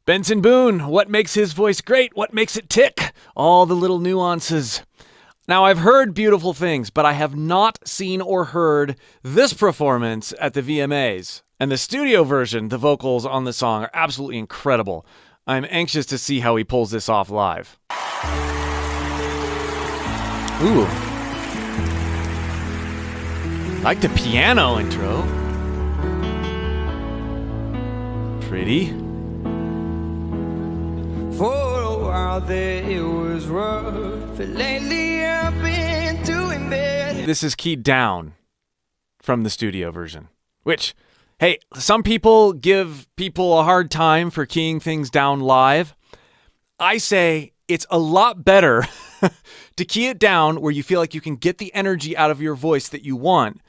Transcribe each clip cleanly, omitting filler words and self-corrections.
Benson Boone, what makes his voice great? What makes it tick? All the little nuances. Now, I've heard beautiful things, but I have not seen or heard this performance at the VMAs. And the studio version, the vocals on the song are absolutely incredible. I'm anxious to see how he pulls this off live. Ooh. Like the piano intro. Pretty. For a while there it was rough, but lately I've been doing better. This is keyed down from the studio version, which, hey, some people give people a hard time for keying things down live. I say it's a lot better to key it down where you feel like you can get the energy out of your voice that you want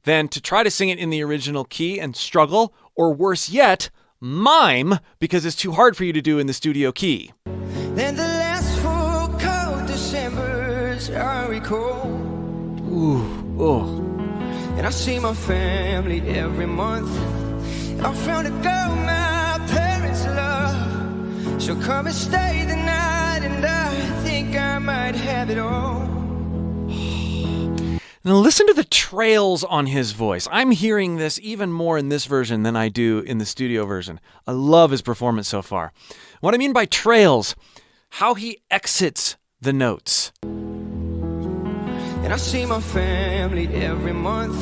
than to try to sing it in the original key and struggle, or worse yet, mime because it's too hard for you to do in the studio key. Then the last 4 cold Decembers I recall. Ooh, oh. And I see my family every month. I found a girl my parents love. She'll come and stay the night, and I think I might have it all. Now listen to the trails on his voice. I'm hearing this even more in this version than I do in the studio version. I love his performance so far. What I mean by trails, how he exits the notes. And I see my family every month.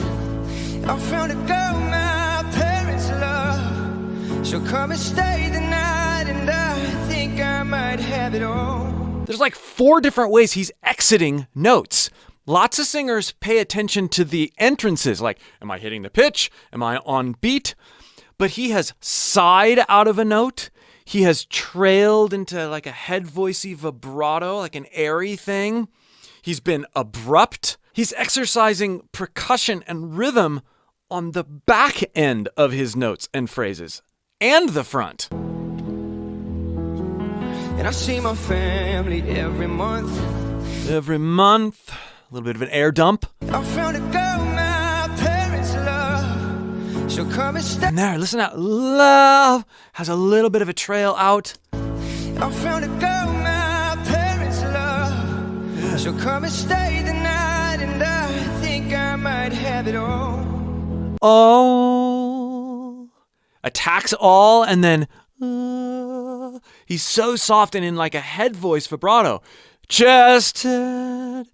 I found a girl my parents love. She'll come and stay the night, and I think I might have it all. There's like 4 different ways he's exiting notes. Lots of singers pay attention to the entrances, like, am I hitting the pitch? Am I on beat? But he has sighed out of a note. He has trailed into like a head voicey vibrato, like an airy thing. He's been abrupt. He's exercising percussion and rhythm on the back end of his notes and phrases, and the front. And I see my family every month. Every month. A little bit of an air dump. I found a girl my parents love. She'll come and stay. And there, listen out. Love has a little bit of a trail out. I found a girl my parents love. Yeah. She'll come and stay the night, and I think I might have it all. Oh. Attacks all, and then he's so soft and in like a head voice vibrato. Chested.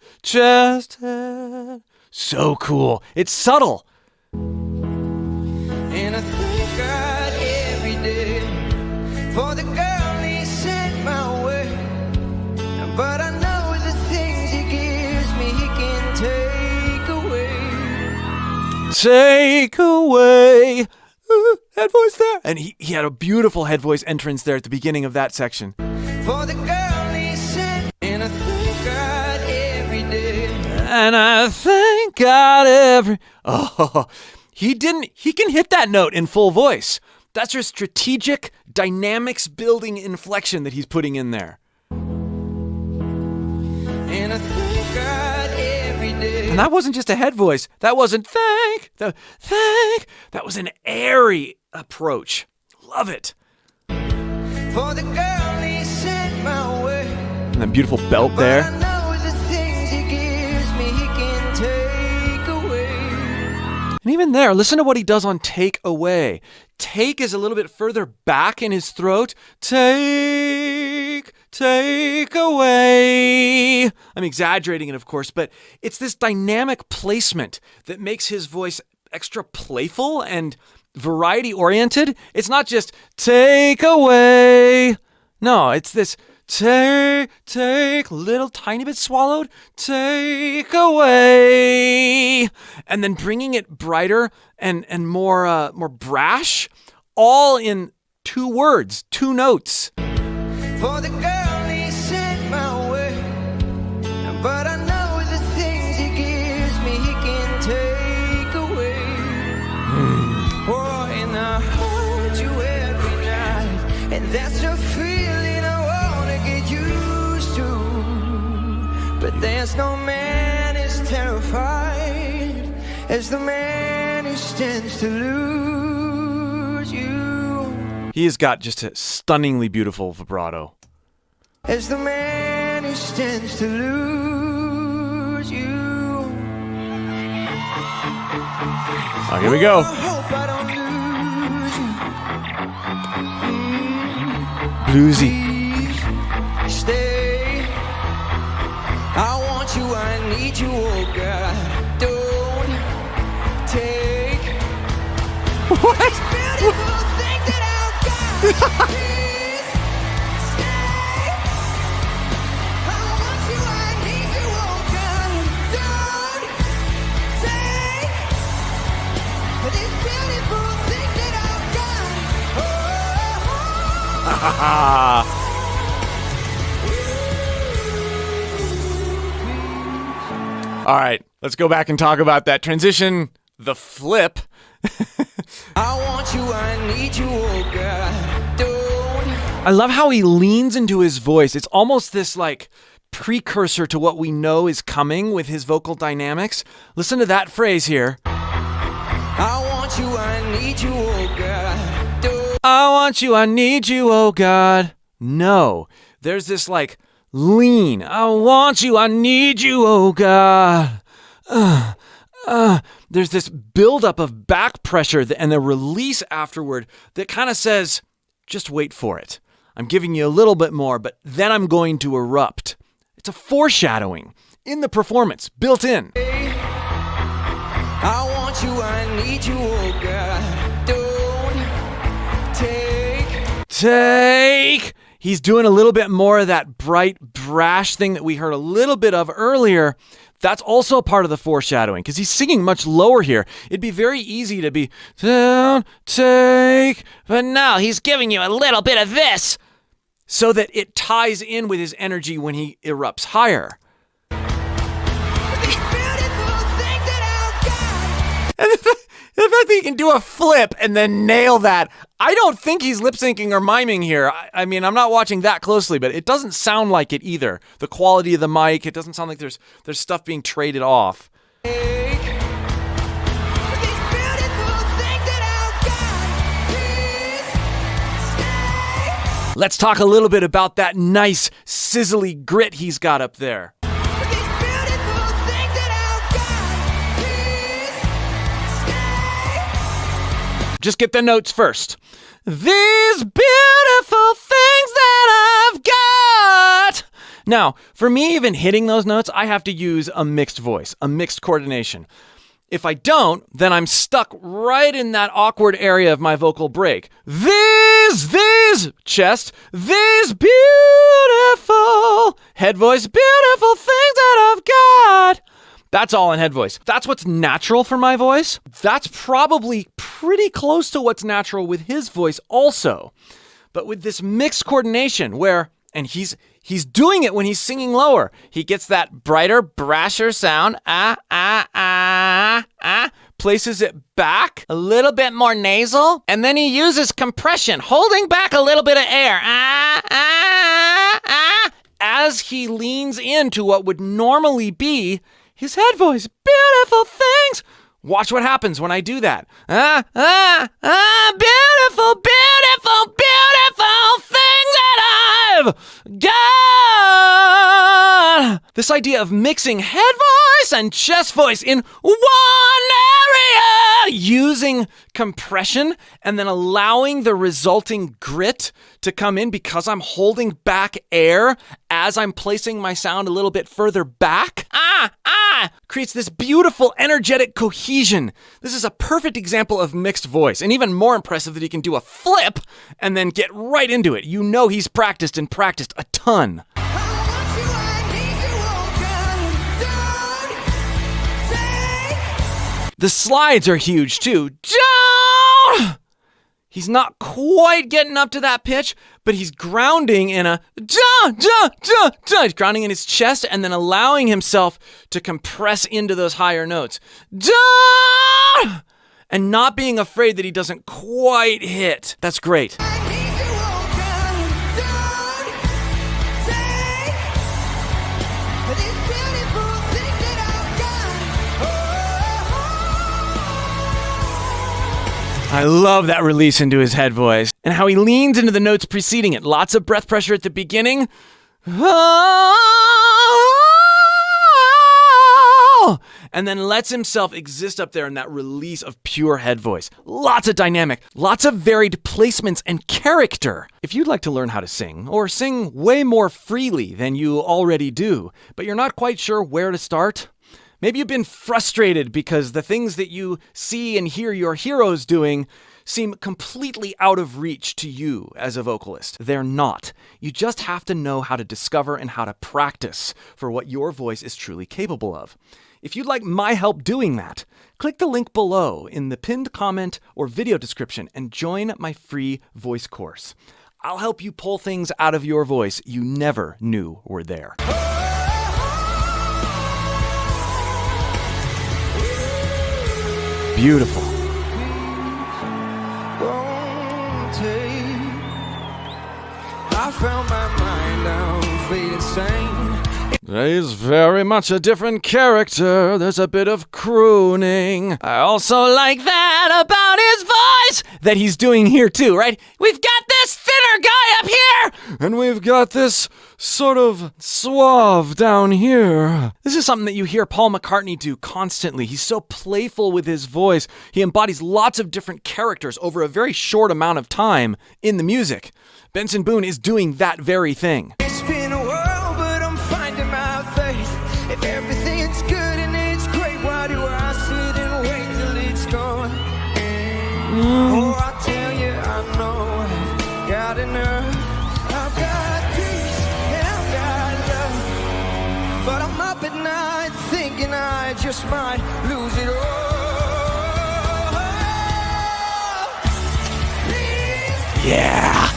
So cool. It's subtle. And I thank God every day for the girl he sent my way. But I know the things he gives me he can take away. Take away. Head voice there. And he had a beautiful head voice entrance there at the beginning of that section. For the girl he sent. And I thank God every day. And I thank God every... Oh, he can hit that note in full voice. That's a strategic dynamics building inflection that he's putting in there. And I thank God every day. And that wasn't just a head voice. That wasn't thank. That was an airy approach. Love it. For the girl he sent my way. And that beautiful belt there. But I know the things he gives me he can take away. And even there, listen to what he does on take away. Take is a little bit further back in his throat. Take away. I'm exaggerating it, of course, but it's this dynamic placement that makes his voice extra playful and variety-oriented. It's not just take away. No, it's this take, little tiny bit swallowed, take away. And then bringing it brighter and more brash, all in 2 words, 2 notes. For the girl he sent my way. But I know the things he gives me he can take away. Oh, and I hold you every night, and that's a feeling I wanna get used to. But there's no man as terrified as the man who stands to lose you. He has got just a stunningly beautiful vibrato. As the man who stands to lose you. Oh, here we go. I hope I don't lose you. Bluesy. Please stay. I want you, I need you, oh God. Don't take What? beautiful thing that I've got. Please stay. I want you, I need you, oh God. Don't take these beautiful things that I've got. Oh. All right, let's go back and talk about that transition, the flip. I want you, I need you, oh God. Don't. I love how he leans into his voice. It's almost this like precursor to what we know is coming with his vocal dynamics. Listen to that phrase here. I want you, I need you, oh God. Don't. I want you, I need you, oh God. No, there's this like lean. I want you, I need you, oh God. There's this buildup of back pressure and the release afterward that kind of says, just wait for it. I'm giving you a little bit more, but then I'm going to erupt. It's a foreshadowing in the performance, built in. I want you, I need you, oh God. Don't take. He's doing a little bit more of that bright, brash thing that we heard a little bit of earlier. That's also a part of the foreshadowing because he's singing much lower here. It'd be very easy to be, don't take, but no, he's giving you a little bit of this so that it ties in with his energy when he erupts higher. these beautiful things that I've got. And the fact that he can do a flip and then nail that, I don't think he's lip syncing or miming here. I mean, I'm not watching that closely, but it doesn't sound like it either. The quality of the mic, it doesn't sound like there's stuff being traded off. These beautiful things that I've got. Please stay. Let's talk a little bit about that nice, sizzly grit he's got up there. These beautiful things that I've got. Please stay. Just get the notes first. These beautiful things that I've got. Now, for me, even hitting those notes, I have to use a mixed voice, a mixed coordination. If I don't, then I'm stuck right in that awkward area of my vocal break. These, chest, these beautiful, head voice, beautiful things that I've got. That's all in head voice. That's what's natural for my voice. That's probably pretty close to what's natural with his voice also. But with this mixed coordination where, and he's doing it when he's singing lower. He gets that brighter, brasher sound, places it back, a little bit more nasal, and then he uses compression, holding back a little bit of air, as he leans into what would normally be his head voice. Beautiful things. Watch what happens when I do that. Beautiful, beautiful, beautiful things that I've got. This idea of mixing head voice and chest voice in one area, using compression and then allowing the resulting grit to come in because I'm holding back air as I'm placing my sound a little bit further back. Creates this beautiful, energetic cohesion. This is a perfect example of mixed voice, and even more impressive that he can do a flip and then get right into it. You know he's practiced and practiced a ton. The slides are huge too. He's not quite getting up to that pitch, but he's grounding in a He's grounding in his chest and then allowing himself to compress into those higher notes. And not being afraid that he doesn't quite hit. That's great. I I love that release into his head voice and how he leans into the notes preceding it. Lots of breath pressure at the beginning. And then lets himself exist up there in that release of pure head voice. Lots of dynamic, lots of varied placements and character. If you'd like to learn how to sing, or sing way more freely than you already do, but you're not quite sure where to start, maybe you've been frustrated because the things that you see and hear your heroes doing seem completely out of reach to you as a vocalist. They're not. You just have to know how to discover and how to practice for what your voice is truly capable of. If you'd like my help doing that, click the link below in the pinned comment or video description and join my free voice course. I'll help you pull things out of your voice you never knew were there. Beautiful. I found my mind, I'm feeling insane. He's very much a different character. There's a bit of crooning. I also like that about his voice that he's doing here too, right? We've got this thinner guy up here, and we've got this sort of suave down here. This is something that you hear Paul McCartney do constantly. He's so playful with his voice. He embodies lots of different characters over a very short amount of time in the music. Benson Boone is doing that very thing. It's been a while, but I'm finding my faith. If everything's good and it's great, why do I sit and wait till it's gone? Oh, I tell you, I know I've got enough. I've got peace and I've got love, but I'm up at night thinking I just might lose it all. Please, Yeah.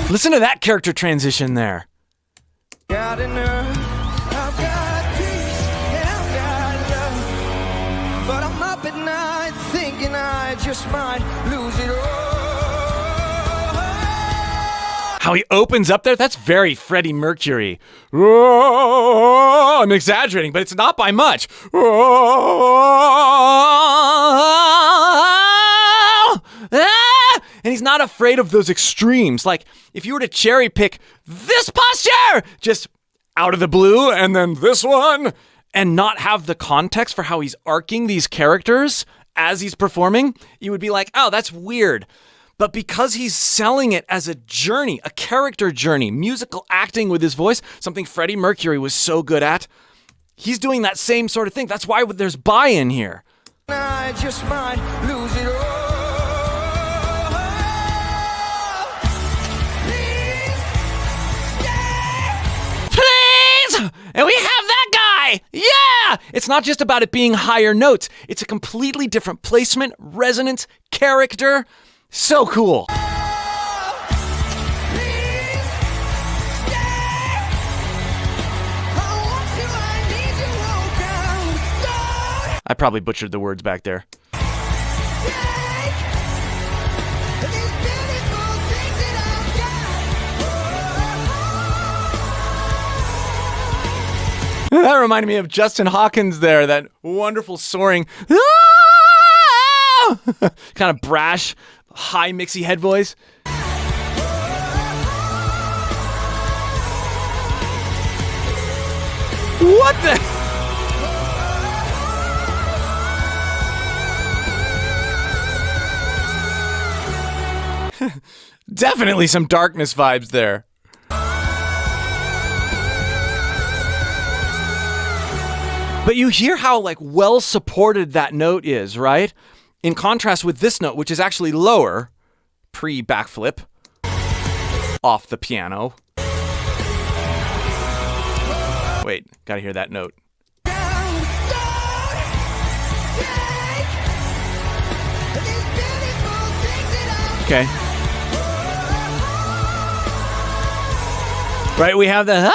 Listen to that character transition there. Got enough, I've got peace, and I've got love, but I'm up at night thinking I just might lose it all. How he opens up there, that's very Freddie Mercury. Oh, I'm exaggerating, but it's not by much. Oh, and he's not afraid of those extremes. Like, if you were to cherry pick this posture, just out of the blue, and then this one, and not have the context for how he's arcing these characters as he's performing, you would be like, oh, that's weird. But because he's selling it as a journey, a character journey, musical acting with his voice, something Freddie Mercury was so good at, he's doing that same sort of thing. That's why there's buy-in here. I just might lose it all. And we have that guy! Yeah! It's not just about it being higher notes. It's a completely different placement, resonance, character. So cool. I probably butchered the words back there. That reminded me of Justin Hawkins there, that wonderful soaring, kind of brash, high mixy head voice. What the? Definitely some darkness vibes there. But you hear how well supported that note is, right? In contrast with this note, which is actually lower, pre-backflip, off the piano. Wait, gotta hear that note. Okay. Right, we have the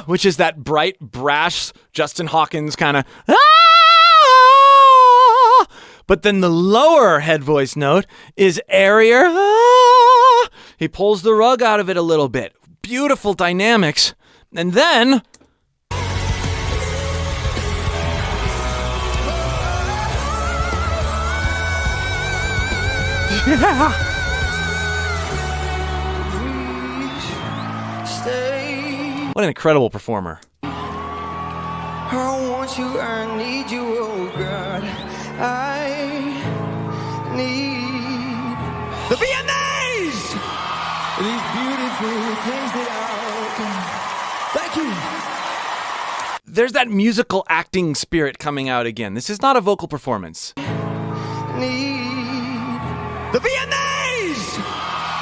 which is that bright, brash, Justin Hawkins kind of But then the lower head voice note is airier. He pulls the rug out of it a little bit. Beautiful dynamics. And then Yeah. Stay. What an incredible performer. I want you, I need you, oh God. I need the VMAs! These beautiful things that are. Thank you. There's that musical acting spirit coming out again. This is not a vocal performance. Need the VMAs!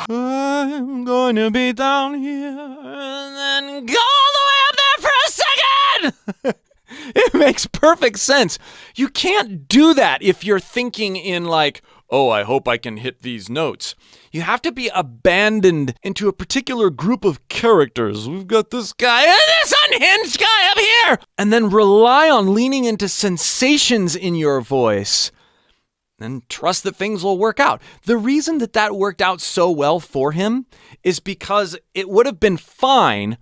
I'm going to be down here and then go all the way up there for a second! It makes perfect sense. You can't do that if you're thinking in like, oh, I hope I can hit these notes. You have to be abandoned into a particular group of characters. We've got this guy and this unhinged guy up here! And then rely on leaning into sensations in your voice and trust that things will work out. The reason that that worked out so well for him is because it would have been fine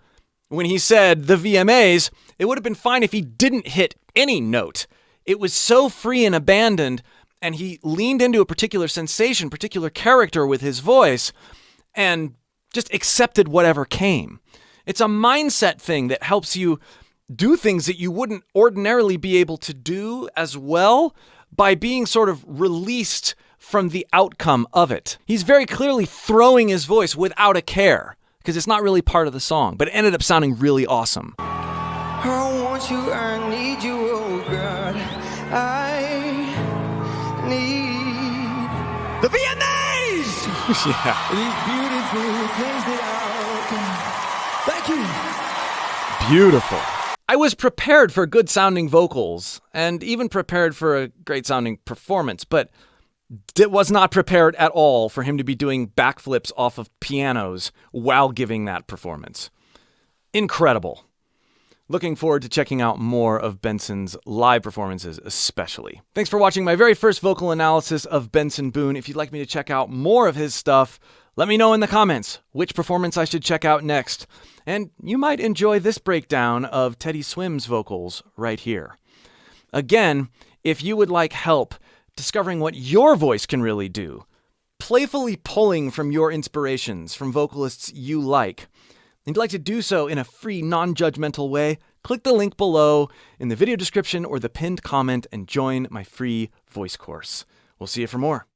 when he said the VMAs, it would have been fine if he didn't hit any note. It was so free and abandoned, and he leaned into a particular sensation, particular character with his voice, and just accepted whatever came. It's a mindset thing that helps you do things that you wouldn't ordinarily be able to do as well by being sort of released from the outcome of it. He's very clearly throwing his voice without a care, because it's not really part of the song, but it ended up sounding really awesome. I want you, I need you, oh God. I need the VMAs! Yeah. These beautiful things that are. Thank you. Beautiful. I was prepared for good sounding vocals and even prepared for a great sounding performance, but was not prepared at all for him to be doing backflips off of pianos while giving that performance. Incredible. Looking forward to checking out more of Benson's live performances especially. Thanks for watching my very first vocal analysis of Benson Boone. If you'd like me to check out more of his stuff, let me know in the comments which performance I should check out next. And you might enjoy this breakdown of Teddy Swim's vocals right here. Again, if you would like help discovering what your voice can really do, playfully pulling from your inspirations from vocalists you like, and you'd like to do so in a free, non-judgmental way, click the link below in the video description or the pinned comment and join my free voice course. We'll see you for more.